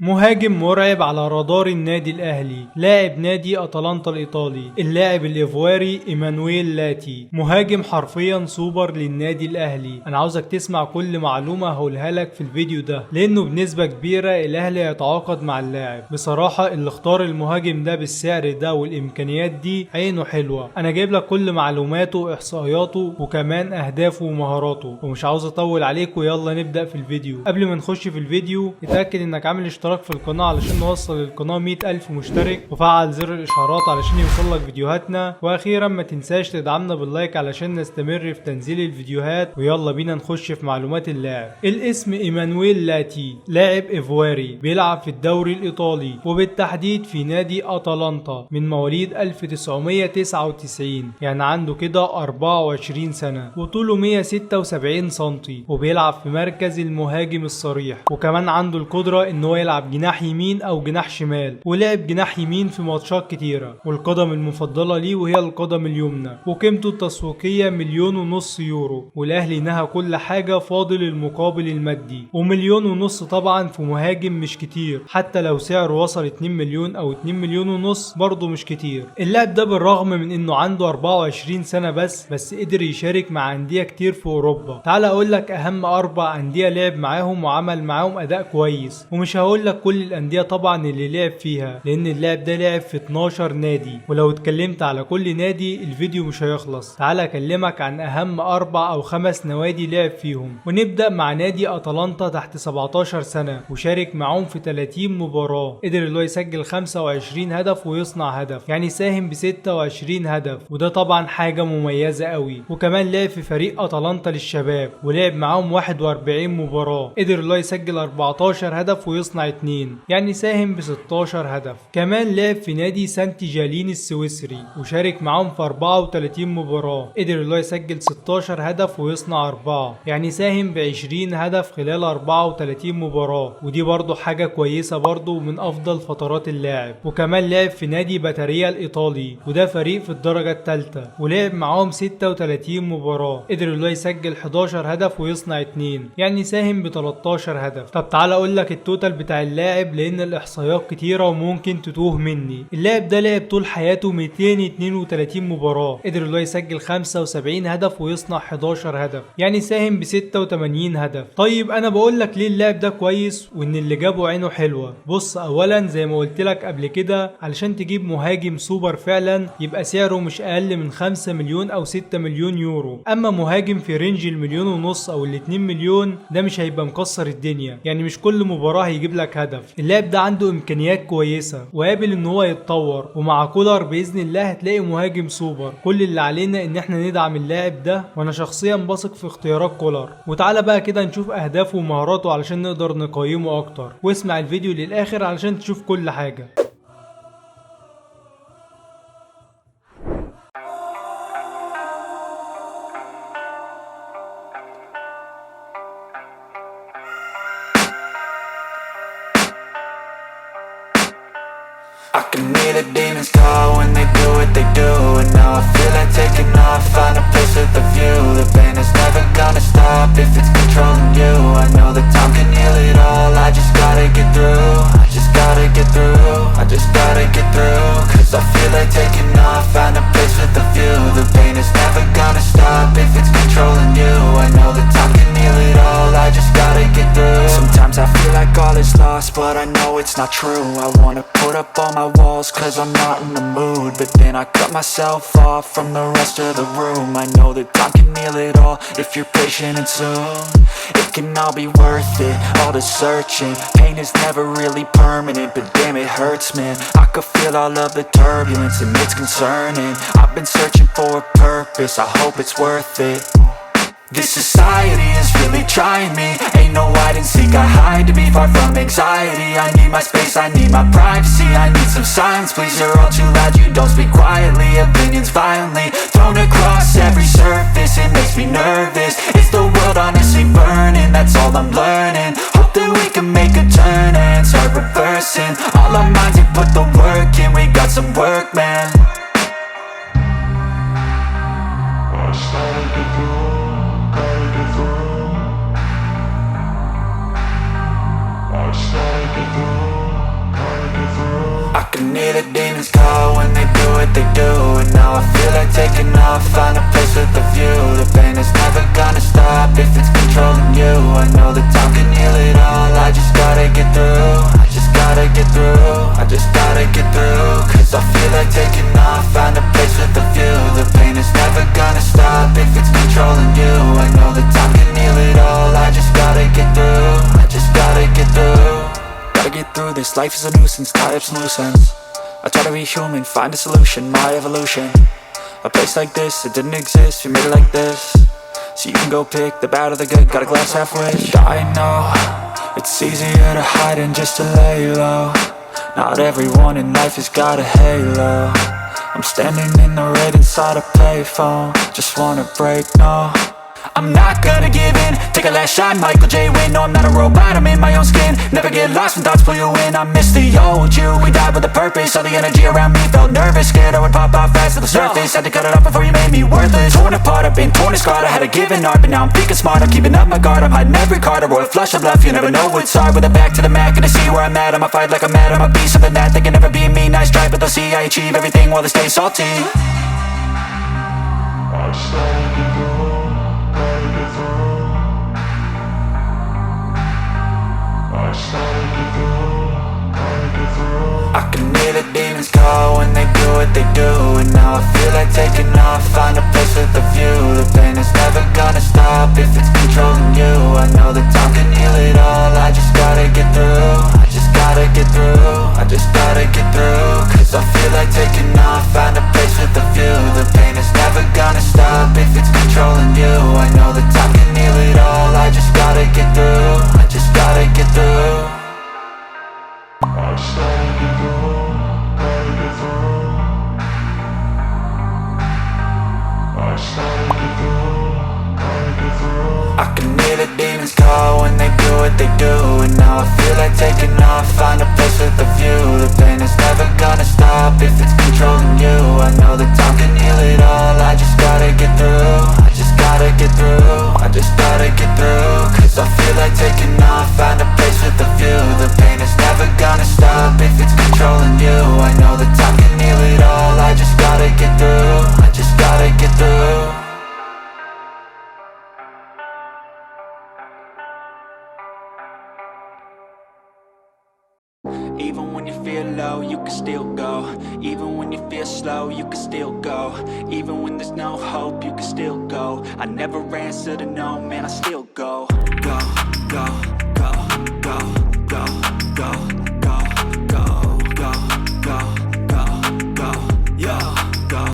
مهاجم مرعب على رادار النادي الأهلي، لاعب نادي أتلانتا الإيطالي، اللاعب الإيفواري إيمانويل لاتي، مهاجم حرفيا سوبر للنادي الأهلي. أنا عاوزك تسمع كل معلومة هقولها لك في الفيديو ده، لأنه بنسبة كبيرة الأهلي هيتعاقد مع اللاعب. بصراحة اللي اختار المهاجم ده بالسعر ده والإمكانيات دي عينه حلوة. أنا جايب لك كل معلوماته وإحصائياته وكمان أهدافه ومهاراته، ومش عاوز أطول عليك ويلا نبدأ في الفيديو. قبل ما نخش في الفيديو اتأكد إنك عامل اشتراك في القناة علشان نوصل للقناة 100,000 مشترك، وفعل زر الإشعارات علشان يوصلك فيديوهاتنا، وأخيرا ما تنساش تدعمنا باللايك علشان نستمر في تنزيل الفيديوهات. ويلا بينا نخش في معلومات اللاعب. الاسم إيمانويل لاتي، لاعب إيفواري بيلعب في الدوري الإيطالي وبالتحديد في نادي أتلانتا من مواليد 1999، يعني عنده كده 24 سنة، وطوله 176 سنتي، وبيلعب في مركز المهاجم الصريح، وكمان عنده القدرة إن هو يلعب جناح يمين أو جناح شمال، ولعب جناح يمين في ماتشات كتيرة، والقدم المفضلة ليه وهي القدم اليمنى، وقيمته التسويقية 1.5 مليون يورو، والأهلي نهى كل حاجة فاضل المقابل المادي، و1.5 مليون طبعا في مهاجم مش كتير، حتى لو سعره وصل 2 مليون أو 2.5 مليون برضه مش كتير. اللاعب ده بالرغم من إنه عنده 24 سنة بس قدر يشارك مع أندية كتير في أوروبا. تعال أقول لك أهم 4 أندية لعب معاهم وعمل معاهم أداء كويس، ومش هقول لك كل الأندية طبعا اللي لعب فيها، لأن اللاعب ده لعب في 12 نادي، ولو اتكلمت على كل نادي الفيديو مش هيخلص. تعال أكلمك عن أهم 4 أو 5 نوادي لعب فيهم، ونبدأ مع نادي أتلانتا تحت 17 سنة، وشارك معاهم في 30 مباراة، قدر اللي هو يسجل 25 هدف ويصنع هدف، يعني ساهم ب 26 هدف، وده طبعا حاجة مميزة قوي. وكمان لعب في فريق أتلانتا للشباب ولعب معاهم 41 مباراة، قدر اللي هو يسجل 14 هدف ويصنع 2، يعني ساهم ب 16 هدف. كمان لعب في نادي سانتي جالين السويسري وشارك معاهم في 34 مباراة، قدر اللي هو يسجل 16 هدف ويصنع 4، يعني ساهم ب 20 هدف خلال 34 مباراة، ودي برضو حاجة كويسة برضو من أفضل فترات اللاعب. وكمان لعب في نادي باتاريا الإيطالي، وده فريق في الدرجة الثالثة، ولعب معاهم 36 مباراة، قدر اللي هو يسجل 11 هدف ويصنع 2، يعني ساهم ب 13 هدف. طب تعال اقول لك التوتال بتاع اللاعب، لان الاحصائيات كتيره وممكن تتوه مني. اللاعب ده لعب طول حياته 232 مباراه، قدر اللي هو يسجل 75 هدف ويصنع 11 هدف، يعني ساهم ب 86 هدف. طيب انا بقول لك ليه اللاعب ده كويس وان اللي جابه عينه حلوه. بص، اولا زي ما قلت لك قبل كده، علشان تجيب مهاجم سوبر فعلا يبقى سعره مش اقل من 5 مليون او 6 مليون يورو، اما مهاجم في رينج المليون ونص او ال2 مليون ده مش هيبقى مكسر الدنيا، يعني مش كل مباراة هيجيب لك هدف. اللاعب ده عنده امكانيات كويسة وقابل ان هو يتطور، ومع كولر باذن الله هتلاقي مهاجم سوبر. كل اللي علينا ان احنا ندعم اللاعب ده، وانا شخصيا بثق في اختيارات كولر. وتعالى بقى كده نشوف اهدافه ومهاراته علشان نقدر نقيمه اكتر، واسمع الفيديو للاخر علشان تشوف كل حاجة. I can hear the demons call when they do what they do, and now I feel like taking off, find a place with a view. The pain is never gonna stop if it's controlling you. I know that time can heal it all, I just gotta get through. I just gotta get through, I just gotta get through. Cause I feel like taking off, find a place with a view. The pain is never gonna stop if it's controlling you. I know that time can heal it all, I just gotta get through. Sometimes I feel like all is lost, but I know it's not true. I wanna put up all my walls cause I'm not in the mood, but then I cut myself off from the rest of the room. I know that time can heal it all if you're patient and soon it can all be worth it, all the searching. Pain is never really permanent, but damn it hurts, man. I could feel all of the turbulence and it's concerning. I've been searching for a purpose, I hope it's worth it. This society is really trying me. Ain't no hide and seek, I hide to be far from anxiety. I need my space, I need my privacy. I need some silence, please, you're all too loud. You don't speak quietly, opinions violently thrown across every surface. It makes me nervous, it's the world honestly burning. That's all I'm learning, hope that we can make a turn and start reversing. All our minds and put the work in, we got some work, man. I started to go. I started to go. what they do. And now I feel like taking off, find a place with a view. The pain is never gonna stop if it's controlling you. I know that time can heal it all, I just gotta get through. I just gotta get through, I just gotta get through. Cause I feel like taking off, find a place with a view. The pain is never gonna stop if it's controlling you. I know that time can heal it all, I just gotta get through. I just gotta get through. Gotta get through this, life is a nuisance, tie up some loose ends. I try to be human, find a solution, my evolution. A place like this, it didn't exist, we made it like this. So you can go pick the bad or the good, got a glass halfway. I know, it's easier to hide than just to lay low. Not everyone in life has got a halo. I'm standing in the red inside a payphone, just wanna break, no. I'm not gonna give in, take a last shot, Michael J. Win. No, I'm not a robot, I'm in my own skin. Never get lost when thoughts pull you in. I miss the old you, we died with a purpose. All the energy around me felt nervous, scared I would pop off fast to the surface. Had to cut it off before you made me worthless. Torn apart, I've been torn and scarred. I had a given art, but now I'm thinking smart. I'm keeping up my guard, I'm hiding every card. A royal flush of left, you never know what's hard. With a back to the mat, gonna see where I'm at. I'ma fight like I'm mad, I'ma be something that they can never be me. Nice try, but they'll see I achieve everything while they stay salty. I can hear the demons call when they do what they do. And now I feel like taking off, find a place with a view. The pain is never gonna stop if it's controlling you. I know that time can heal it all, I just gotta get through. I just gotta get through, I just gotta get through. Cause I feel like taking off, find a place with a view. The pain is never gonna stop if it's controlling you. I know that time can heal it all, I just gotta get through. I just gotta get through. I just gotta get through, gotta get through. I just gotta get through, gotta get through. I can hear the demons call when they do what they do. And now I feel like taking off, find a place with a view. The pain is never gonna stop if it's controlling you. I know that time can heal it all, I just gotta get through. I just gotta get through, I just gotta get through. Cause I feel like taking off, find a place with a view. The pain is never gonna stop if it's controlling you. I know that time can heal it all, I just gotta get through. I just gotta get through. Even when you feel low, you can still go. Even when you feel slow, you can still go. Even when there's no hope, you can still go. I never answer to no, man, I still go. Go, go.